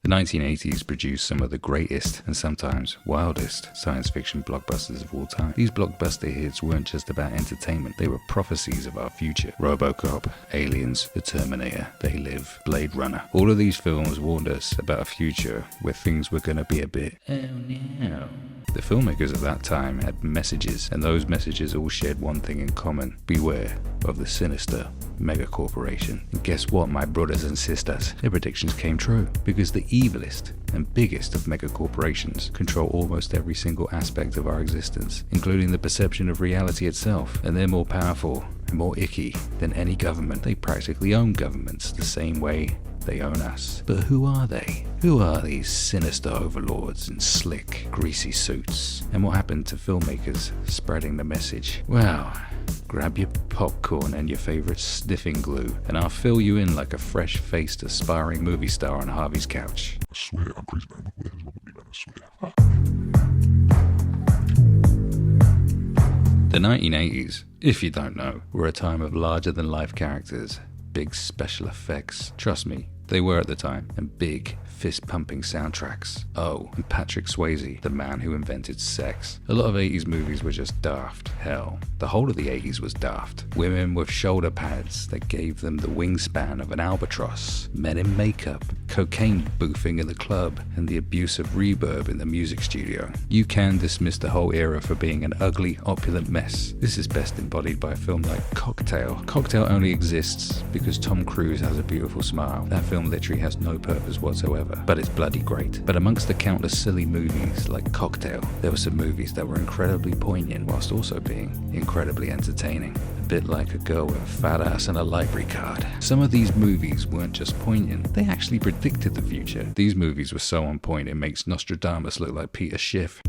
The 1980s produced some of the greatest and sometimes wildest science fiction blockbusters of all time. These blockbuster hits weren't just about entertainment, they were prophecies of our future. RoboCop, Aliens, The Terminator, They Live, Blade Runner. All of these films warned us about a future where things were gonna be a bit, oh no. The filmmakers of that time had messages, and those messages all shared one thing in common: beware of the sinister megacorporation. And guess what, my brothers and sisters? Their predictions came true, because the evilest and biggest of megacorporations control almost every single aspect of our existence, including the perception of reality itself, and they're more powerful and more icky than any government. They practically own governments the same way they own us. But who are they? Who are these sinister overlords in slick, greasy suits? And what happened to filmmakers spreading the message? Well, grab your popcorn and your favorite sniffing glue, and I'll fill you in like a fresh-faced, aspiring movie star on Harvey's couch. I swear, I'm crazy, man. I swear. The 1980s, if you don't know, were a time of larger-than-life characters, big special effects. Trust me, they were at the time, and big, fist-pumping soundtracks. Oh, and Patrick Swayze, the man who invented sex. A lot of 80s movies were just daft. Hell, the whole of the 80s was daft. Women with shoulder pads that gave them the wingspan of an albatross, men in makeup, cocaine boofing in the club, and the abuse of reverb in the music studio. You can dismiss the whole era for being an ugly, opulent mess. This is best embodied by a film like Cocktail. Cocktail only exists because Tom Cruise has a beautiful smile. That film literally has no purpose whatsoever, but it's bloody great. But amongst the countless silly movies like Cocktail, there were some movies that were incredibly poignant whilst also being incredibly entertaining. A bit like a girl with a fat ass and a library card. Some of these movies weren't just poignant, they actually predicted the future. These movies were so on point it makes Nostradamus look like Peter Schiff.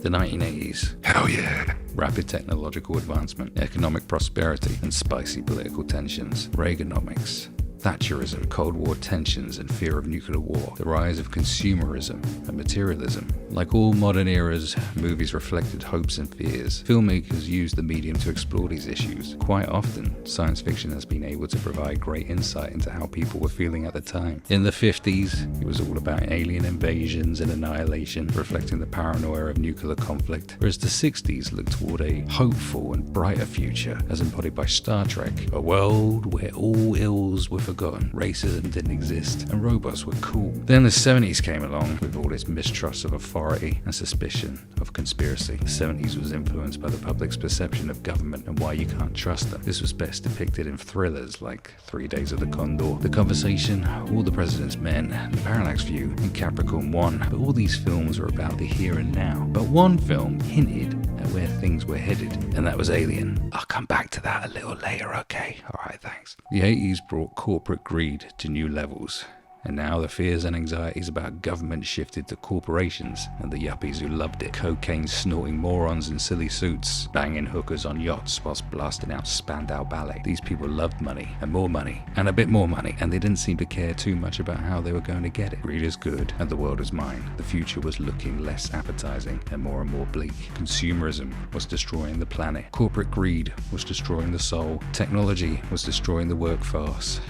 The 1980s. Hell yeah. Rapid technological advancement, economic prosperity, and spicy political tensions. Reaganomics. Thatcherism, Cold War tensions and fear of nuclear war, the rise of consumerism and materialism. Like all modern eras, movies reflected hopes and fears. Filmmakers used the medium to explore these issues. Quite often, science fiction has been able to provide great insight into how people were feeling at the time. In the 50s, it was all about alien invasions and annihilation, reflecting the paranoia of nuclear conflict, whereas the 60s looked toward a hopeful and brighter future, as embodied by Star Trek, a world where all ills were forgotten, racism didn't exist, and robots were cool. Then the 70s came along with all its mistrust of authority and suspicion of conspiracy. The 70s was influenced by the public's perception of government and why you can't trust them. This was best depicted in thrillers like 3 Days of the Condor, The Conversation, All the President's Men, The Parallax View, and Capricorn 1. But all these films were about the here and now. But one film hinted at where things were headed, and that was Alien. I'll come back to that a little later, okay? Alright, thanks. The 80s brought corporate greed to new levels, and now the fears and anxieties about government shifted to corporations and the yuppies who loved it. Cocaine snorting morons in silly suits, banging hookers on yachts whilst blasting out Spandau Ballet. These people loved money, and more money, and a bit more money, and they didn't seem to care too much about how they were going to get it. Greed is good, and the world is mine. The future was looking less appetizing and more bleak. Consumerism was destroying the planet. Corporate greed was destroying the soul. Technology was destroying the workforce.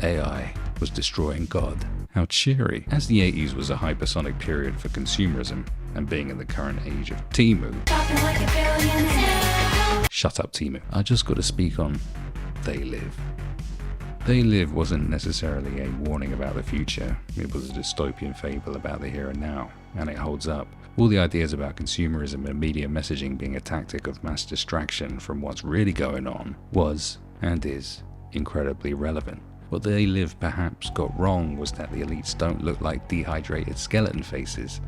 AI was destroying God. How cheery. As the 80s was a hypersonic period for consumerism, and being in the current age of Timu. Shut up, Timu. I just got to speak on They Live. They Live wasn't necessarily a warning about the future. It was a dystopian fable about the here and now, and it holds up. All the ideas about consumerism and media messaging being a tactic of mass distraction from what's really going on was, and is, incredibly relevant. What They Live perhaps got wrong was that the elites don't look like dehydrated skeleton faces.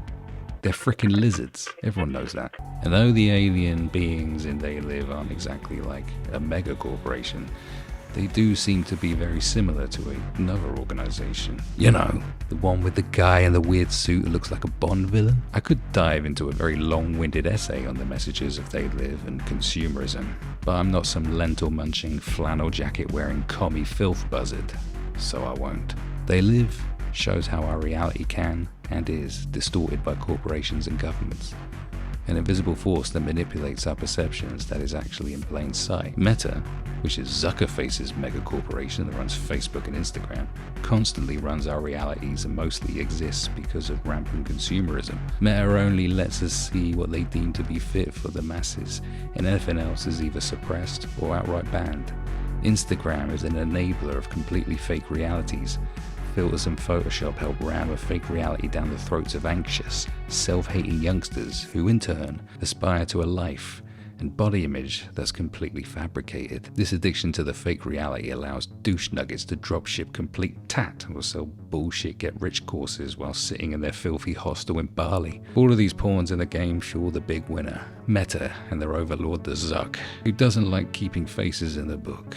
They're frickin' lizards. Everyone knows that. And though the alien beings in They Live aren't exactly like a mega corporation, they do seem to be very similar to another organization. You know, the one with the guy in the weird suit who looks like a Bond villain. I could dive into a very long-winded essay on the messages of They Live and consumerism, but I'm not some lentil-munching, flannel jacket-wearing commie filth buzzard, so I won't. They Live shows how our reality can and is distorted by corporations and governments. an invisible force that manipulates our perceptions that is actually in plain sight. Meta, which is Zuckerface's megacorporation that runs Facebook and Instagram, constantly runs our realities and mostly exists because of rampant consumerism. Meta only lets us see what they deem to be fit for the masses, and anything else is either suppressed or outright banned. Instagram is an enabler of completely fake realities. Filters and Photoshop help ram a fake reality down the throats of anxious, self-hating youngsters who in turn aspire to a life and body image that's completely fabricated. This addiction to the fake reality allows douche nuggets to dropship complete tat or sell bullshit get-rich courses while sitting in their filthy hostel in Bali. All of these pawns in the game fuel the big winner, Meta and their overlord the Zuck, who doesn't like keeping faces in the book.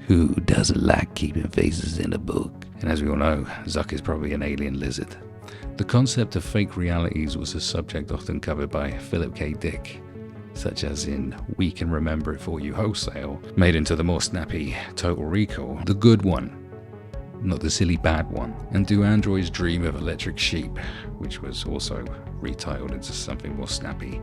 Who doesn't like keeping faces in a book? And as we all know, Zuck is probably an alien lizard. The concept of fake realities was a subject often covered by Philip K. Dick, such as in We Can Remember It For You Wholesale, made into the more snappy Total Recall, the good one, not the silly bad one, and Do Androids Dream of Electric Sheep, which was also retitled into something more snappy,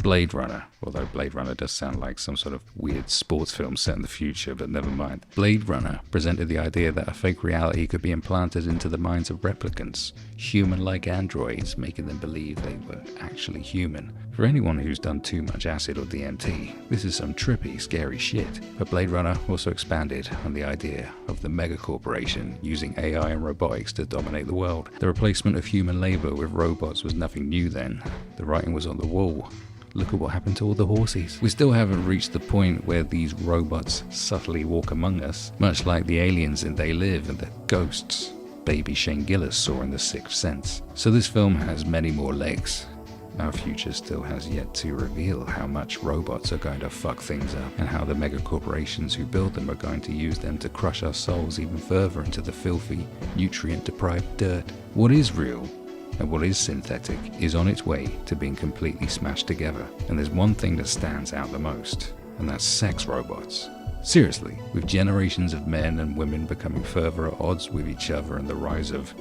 Blade Runner, although Blade Runner does sound like some sort of weird sports film set in the future, but never mind. Blade Runner presented the idea that a fake reality could be implanted into the minds of replicants, human-like androids, making them believe they were actually human. For anyone who's done too much acid or DMT, this is some trippy, scary shit. But Blade Runner also expanded on the idea of the megacorporation using AI and robotics to dominate the world. The replacement of human labor with robots was nothing new then. The writing was on the wall. Look at what happened to all the horses. We still haven't reached the point where these robots subtly walk among us, much like the aliens in They Live and the ghosts baby Shane Gillis saw in The Sixth Sense. So this film has many more legs. Our future still has yet to reveal how much robots are going to fuck things up and how the megacorporations who build them are going to use them to crush our souls even further into the filthy, nutrient-deprived dirt. What is real and what is synthetic is on its way to being completely smashed together. And there's one thing that stands out the most, and that's sex robots. Seriously, with generations of men and women becoming further at odds with each other and the rise of,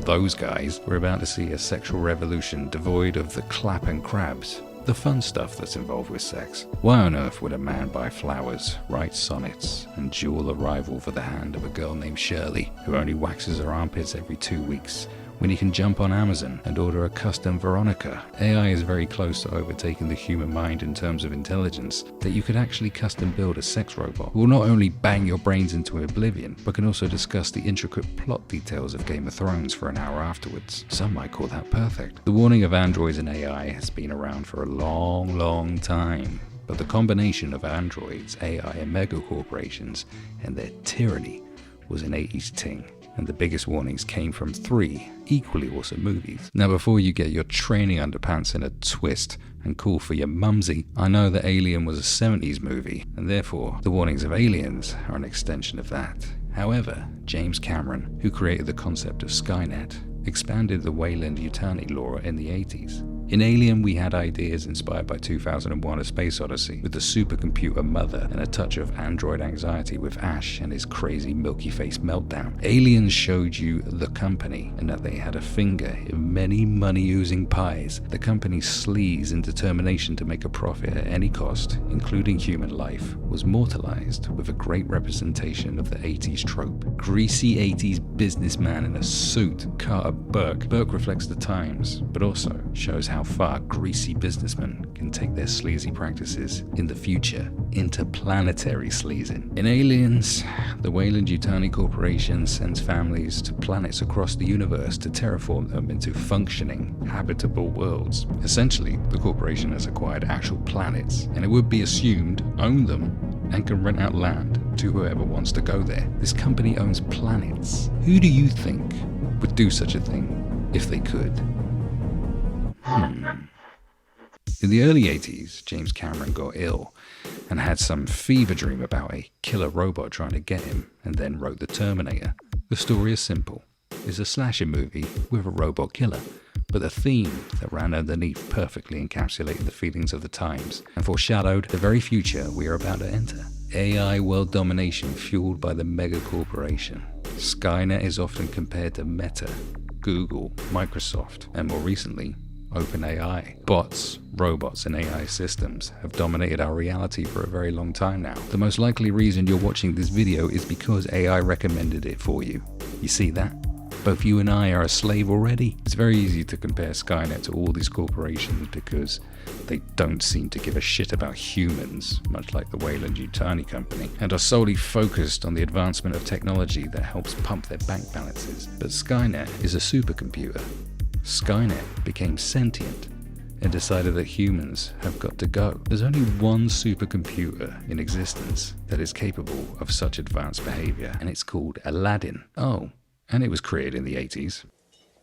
those guys, we're about to see a sexual revolution devoid of the clap and crabs, the fun stuff that's involved with sex. Why on earth would a man buy flowers, write sonnets, and jewel a rival for the hand of a girl named Shirley, who only waxes her armpits every 2 weeks, when you can jump on Amazon and order a custom Veronica? AI is very close to overtaking the human mind in terms of intelligence, that you could actually custom build a sex robot who will not only bang your brains into oblivion, but can also discuss the intricate plot details of Game of Thrones for an hour afterwards. Some might call that perfect. The warning of androids and AI has been around for a long time, but the combination of androids, AI, and megacorporations and their tyranny was an 80s ting. And the biggest warnings came from 3 equally awesome movies. Now before you get your training underpants in a twist and call for your mumsy, I know that Alien was a 70s movie, and therefore the warnings of Aliens are an extension of that. However, James Cameron, who created the concept of Skynet, expanded the Weyland-Yutani lore in the 80s. In Alien, we had ideas inspired by 2001: A Space Odyssey, with the supercomputer mother and a touch of android anxiety with Ash and his crazy milky-faced meltdown. Aliens showed you the company and that they had a finger in many money-oozing pies. The company's sleaze and determination to make a profit at any cost, including human life, was mortalized with a great representation of the 80s trope. Greasy 80s businessman in a suit, Carter Burke. Burke reflects the times, but also shows how far greasy businessmen can take their sleazy practices in the future into planetary sleazing. In Aliens, the Weyland-Yutani Corporation sends families to planets across the universe to terraform them into functioning, habitable worlds. Essentially, the corporation has acquired actual planets, and it would be assumed own them and can rent out land to whoever wants to go there. This company owns planets. Who do you think would do such a thing if they could? In the early 80s, James Cameron got ill and had some fever dream about a killer robot trying to get him, and then wrote The Terminator. The story is simple. It's a slasher movie with a robot killer, but the theme that ran underneath perfectly encapsulated the feelings of the times and foreshadowed the very future we are about to enter. AI world domination fueled by the mega corporation. Skynet is often compared to Meta, Google, Microsoft, and more recently, OpenAI. Bots, robots, and AI systems have dominated our reality for a very long time now. The most likely reason you're watching this video is because AI recommended it for you. You see that? Both you and I are a slave already. It's very easy to compare Skynet to all these corporations because they don't seem to give a shit about humans, much like the Weyland-Yutani company, and are solely focused on the advancement of technology that helps pump their bank balances. But Skynet is a supercomputer. Skynet became sentient and decided that humans have got to go. There's only one supercomputer in existence that is capable of such advanced behavior, and it's called Aladdin. Oh, and it was created in the 80s.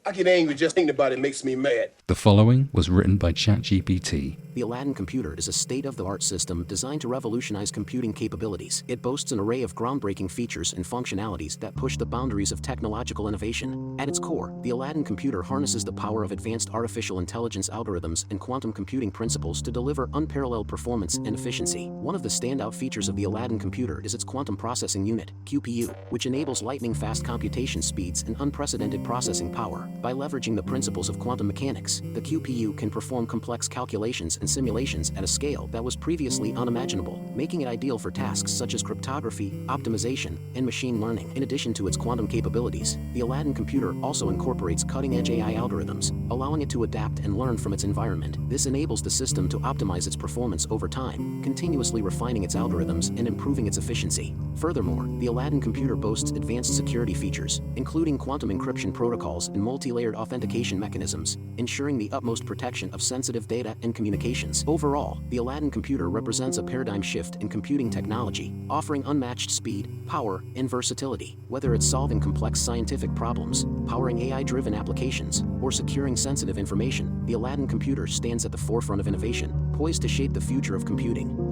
I get angry just thinking about it makes me mad. The following was written by ChatGPT. The Aladdin computer is a state-of-the-art system designed to revolutionize computing capabilities. It boasts an array of groundbreaking features and functionalities that push the boundaries of technological innovation. At its core, the Aladdin computer harnesses the power of advanced artificial intelligence algorithms and quantum computing principles to deliver unparalleled performance and efficiency. One of the standout features of the Aladdin computer is its quantum processing unit, QPU, which enables lightning-fast computation speeds and unprecedented processing power. By leveraging the principles of quantum mechanics, the QPU can perform complex calculations and simulations at a scale that was previously unimaginable, making it ideal for tasks such as cryptography, optimization, and machine learning. In addition to its quantum capabilities, the Aladdin computer also incorporates cutting-edge AI algorithms, allowing it to adapt and learn from its environment. This enables the system to optimize its performance over time, continuously refining its algorithms and improving its efficiency. Furthermore, the Aladdin computer boasts advanced security features, including quantum encryption protocols and multi-layered authentication mechanisms, ensuring the utmost protection of sensitive data and communications. Overall, the Aladdin computer represents a paradigm shift in computing technology, offering unmatched speed, power, and versatility. Whether it's solving complex scientific problems, powering AI-driven applications, or securing sensitive information, the Aladdin computer stands at the forefront of innovation, poised to shape the future of computing.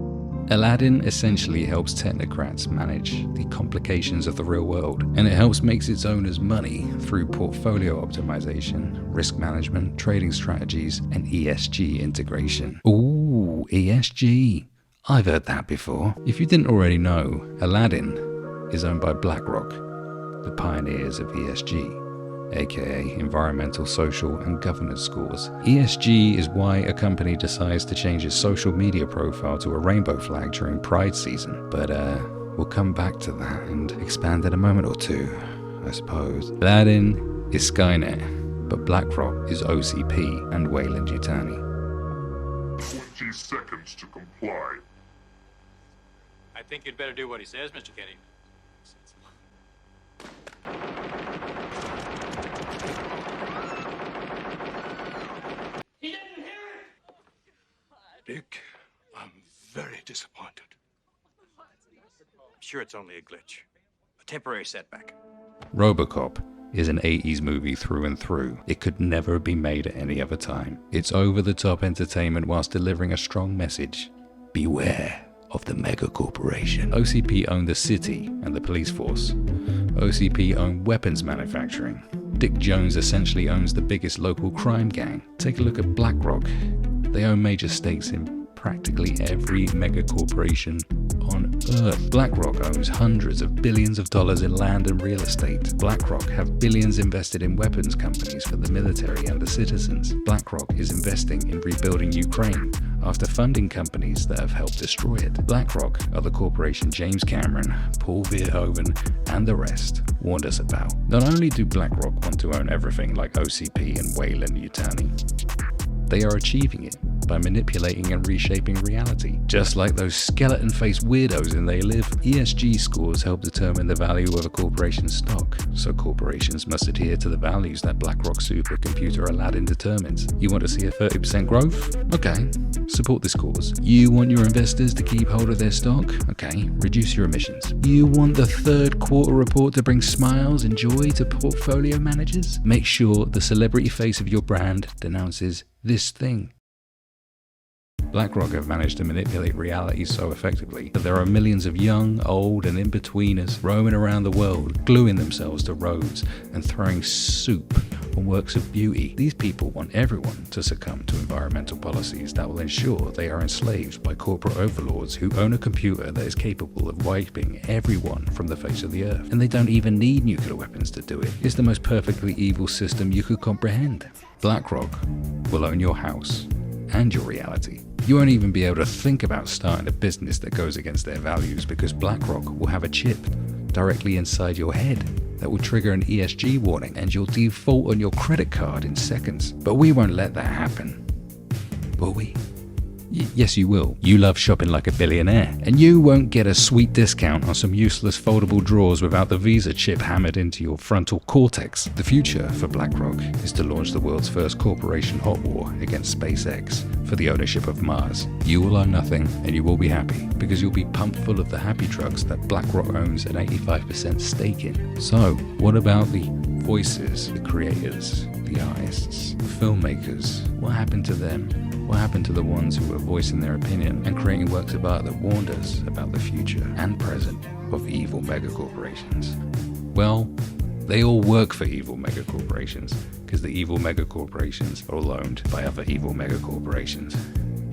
Aladdin essentially helps technocrats manage the complications of the real world, and it helps make its owners money through portfolio optimization, risk management, trading strategies, and ESG integration. Ooh, ESG. I've heard that before. If you didn't already know, Aladdin is owned by BlackRock, the pioneers of ESG. aka environmental, social, and governance scores. ESG is why a company decides to change its social media profile to a rainbow flag during Pride season. But we'll come back to that and expand in a moment or two, I suppose. Aladdin is Skynet, but BlackRock is OCP and Weyland-Yutani. 20 seconds to comply. I think you'd better do what he says, Mr. Kenny. He didn't hear it! Dick, I'm very disappointed. I'm sure it's only a glitch. A temporary setback. RoboCop is an 80s movie through and through. It could never be made at any other time. It's over-the-top entertainment whilst delivering a strong message. Beware of the mega corporation. OCP owned the city and the police force. OCP owned weapons manufacturing. Dick Jones essentially owns the biggest local crime gang. Take a look at BlackRock. They own major stakes in practically every mega corporation on Earth. BlackRock owns hundreds of billions of dollars in land and real estate. BlackRock have billions invested in weapons companies for the military and the citizens. BlackRock is investing in rebuilding Ukraine after funding companies that have helped destroy it. BlackRock are the corporation James Cameron, Paul Verhoeven, and the rest warned us about. Not only do BlackRock want to own everything like OCP and Weyland-Yutani, they are achieving it by manipulating and reshaping reality. Just like those skeleton-faced weirdos in They Live, ESG scores help determine the value of a corporation's stock, so corporations must adhere to the values that BlackRock supercomputer Aladdin determines. You want to see a 30% growth? Okay, support this cause. You want your investors to keep hold of their stock? Okay, reduce your emissions. You want the third quarter report to bring smiles and joy to portfolio managers? Make sure the celebrity face of your brand denounces this thing. BlackRock have managed to manipulate reality so effectively that there are millions of young, old, and in-betweeners roaming around the world, gluing themselves to roads and throwing soup on works of beauty. These people want everyone to succumb to environmental policies that will ensure they are enslaved by corporate overlords who own a computer that is capable of wiping everyone from the face of the earth. And they don't even need nuclear weapons to do it. It's the most perfectly evil system you could comprehend. BlackRock will own your house and your reality. You won't even be able to think about starting a business that goes against their values because BlackRock will have a chip directly inside your head that will trigger an ESG warning and you'll default on your credit card in seconds. But we won't let that happen. Will we? Yes, you will. You love shopping like a billionaire, and you won't get a sweet discount on some useless foldable drawers without the Visa chip hammered into your frontal cortex. The future for BlackRock is to launch the world's first corporation hot war against SpaceX for the ownership of Mars. You will own nothing, and you will be happy, because you'll be pumped full of the happy drugs that BlackRock owns an 85% stake in. So, what about the voices, the creators, the artists, the filmmakers? What happened to them? What happened to the ones who were voicing their opinion and creating works of art that warned us about the future and present of evil megacorporations? Well, they all work for evil megacorporations because the evil megacorporations are all owned by other evil megacorporations.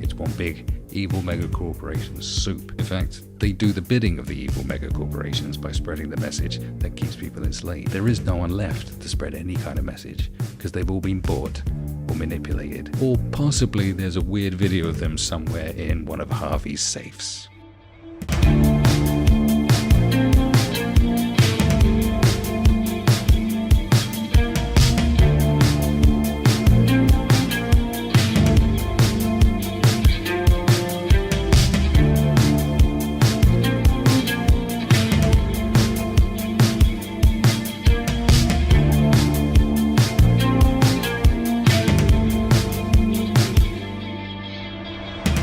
It's one big evil megacorporation soup. In fact, they do the bidding of the evil megacorporations by spreading the message that keeps people enslaved. There is no one left to spread any kind of message because they've all been bought or manipulated. Or possibly there's a weird video of them somewhere in one of Harvey's safes.